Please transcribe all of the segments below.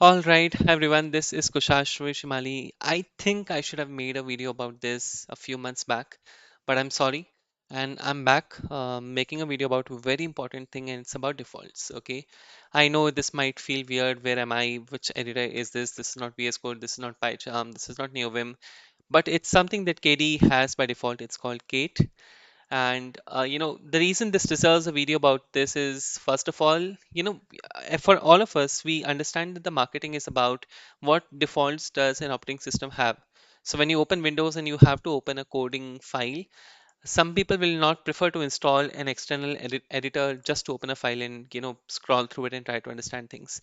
All right, everyone, this is Kushash Shimali. I think I should have made a video about this a few months back, but I'm sorry. And I'm back making a video about a very important thing, and it's about defaults. Okay, I know this might feel weird. Where am I? Which editor is this? This is not VS Code. This is not PyCharm. This is not NeoVim. But it's something that KDE has by default. It's called Kate. And the reason this deserves a video about this is, first of all, for all of us, we understand that the marketing is about what defaults does an operating system have. So when you open Windows and you have to open a coding file, some people will not prefer to install an external editor just to open a file and scroll through it and try to understand things,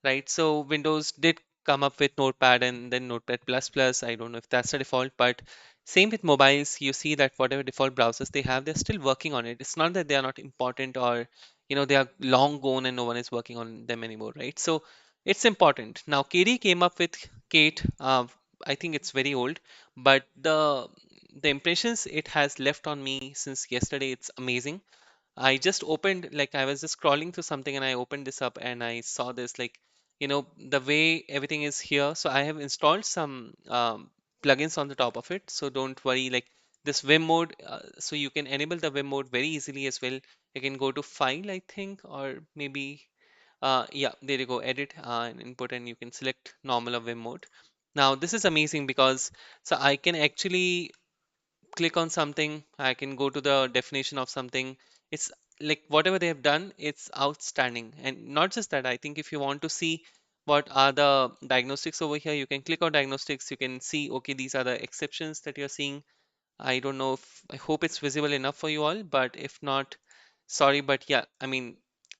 right? So Windows did come up with Notepad and then Notepad++. I don't know if that's the default, but same with mobiles. You see that whatever default browsers they have, they're still working on it. It's not that they are not important or they are long gone and no one is working on them anymore, right? So it's important. Now KD came up with Kate. I think it's very old, but the impressions it has left on me since yesterday, it's amazing. I just opened, like I was just scrolling through something and I opened this up and I saw this, like, the way everything is here. So I have installed some plugins on the top of it. So don't worry, like this Vim mode, so you can enable the Vim mode very easily as well. You can go to file, I think, or maybe, yeah, there you go, edit and input, and you can select normal or Vim mode. Now this is amazing because so I can actually click on something, I can go to the definition of something. It's like whatever they have done, it's outstanding. And not just that, I think if you want to see what are the diagnostics over here, you can click on diagnostics. You can see, okay, these are the exceptions that you're seeing. I don't know if, I hope it's visible enough for you all, but if not, sorry, but yeah, I mean,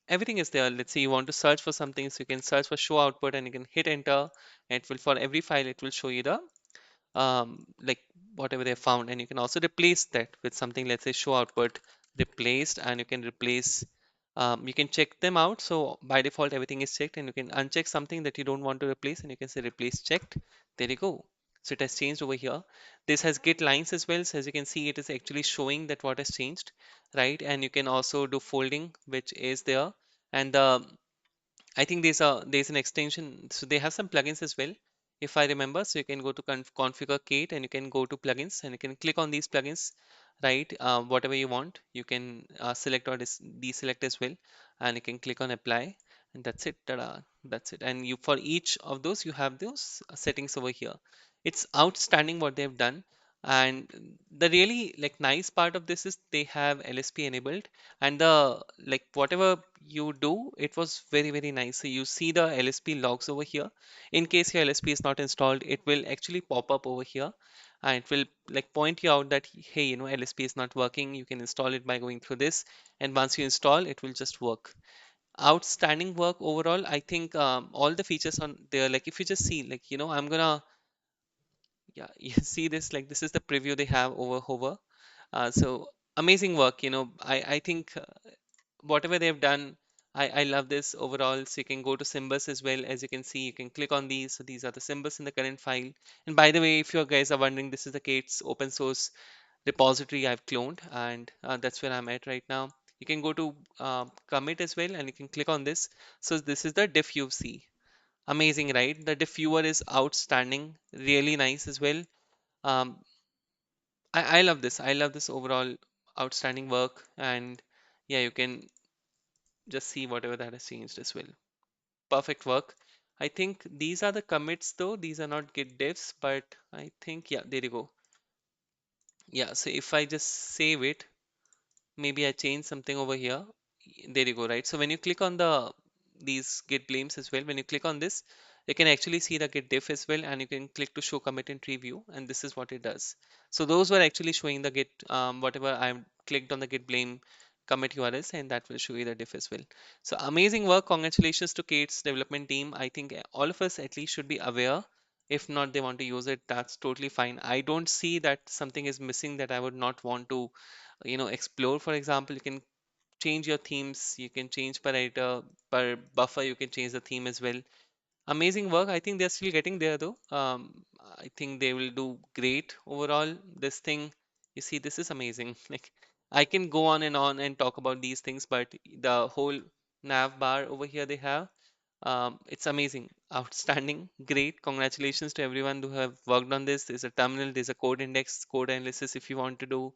everything is there. Let's say you want to search for something, so you can search for show output and you can hit enter, and it will, for every file, it will show you the like whatever they found. And you can also replace that with something, let's say show output replaced, and you can replace, you can check them out. So by default everything is checked, and you can uncheck something that you don't want to replace, and you can say replace checked. There you go. So it has changed over here. This has git lines as well, so as you can see, it is actually showing that what has changed, right? And you can also do folding, which is there. And I think there's an extension, so they have some plugins as well, if I remember. So you can go to configure Kate, and you can go to plugins, and you can click on these plugins, right? Whatever you want, you can select or deselect as well, and you can click on apply, and that's it. Ta-da, that's it. And you, for each of those, you have those settings over here. It's outstanding what they've done. And the really like nice part of this is they have LSP enabled, and the like whatever you do, it was very very nice. So you see the LSP logs over here. In case your LSP is not installed, it will actually pop up over here, and it will like point you out that, hey, LSP is not working. You can install it by going through this, and once you install, it will just work. Outstanding work overall. I think all the features on there, like if you just see, like, I'm gonna, yeah, you see this, like this is the preview they have over hover. So amazing work. I think whatever they've done, I love this overall. So you can go to symbols as well. As you can see, you can click on these. So these are the symbols in the current file. And by the way, if you guys are wondering, this is the Kate's open source repository I've cloned, and that's where I'm at right now. You can go to commit as well, and you can click on this. So this is the diff you see. Amazing, right? The diff viewer is outstanding, really nice as well. um, I love this. I love this overall outstanding work. And yeah, you can just see whatever that has changed as well. Perfect work. I think these are the commits though. These are not git diffs, but I think, yeah, there you go. Yeah, so if I just save it, maybe I change something over here. There you go, right? So when you click on these git blames as well, when you click on this, you can actually see the git diff as well, and you can click to show commit in tree view, and this is what it does. So those were actually showing the git, whatever I've clicked on the git blame commit URLs, and that will show you the diff as well. So amazing work. Congratulations to Kate's development team. I think all of us at least should be aware. If not, they want to use it, that's totally fine. I don't see that something is missing that I would not want to explore. For example, you can change your themes, you can change per editor, per buffer, you can change the theme as well. Amazing work. I think they're still getting there though. I think they will do great overall. This thing, you see, this is amazing. Like I can go on and talk about these things, but the whole nav bar over here they have, It's amazing, outstanding, great. Congratulations to everyone who have worked on this. There's a terminal, there's a code index, code analysis. If you want to do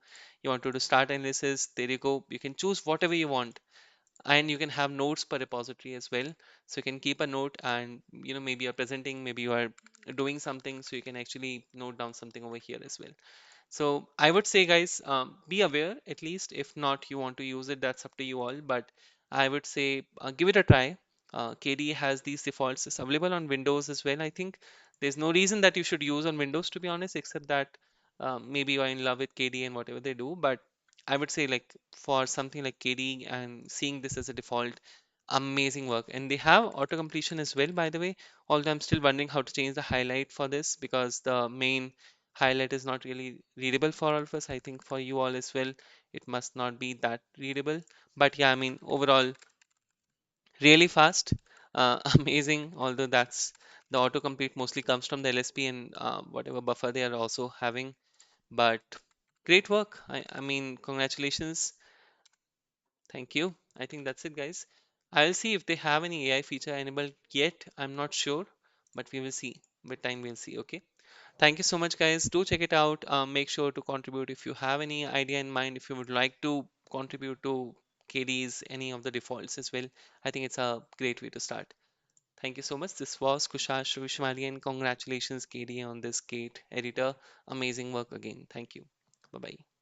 start analysis, there you go. You can choose whatever you want, and you can have notes per repository as well. So you can keep a note, and maybe you're presenting, maybe you are doing something, so you can actually note down something over here as well. So I would say, guys, be aware at least. If not, you want to use it, that's up to you all. But I would say give it a try. KDE has these defaults. It's available on Windows as well. I think there's no reason that you should use on Windows, to be honest, except that maybe you're in love with KDE and whatever they do. But I would say, like, for something like KDE and seeing this as a default, amazing work. And they have auto completion as well, by the way. Although I'm still wondering how to change the highlight for this, because the main highlight is not really readable for all of us. I think for you all as well, it must not be that readable. But yeah, I mean, overall, really fast, amazing. Although that's the autocomplete mostly comes from the LSP and whatever buffer they are also having. But great work. I mean, congratulations. Thank you. I think that's it, guys. I'll see if they have any AI feature enabled yet. I'm not sure, but we will see. With time, we'll see. Okay. Thank you so much, guys. Do check it out. Make sure to contribute if you have any idea in mind, if you would like to contribute to KD's any of the defaults as well. I think it's a great way to start. Thank you so much. This was Kushash Vishmali, and congratulations, KD, on this Gate editor. Amazing work again. Thank you. Bye bye.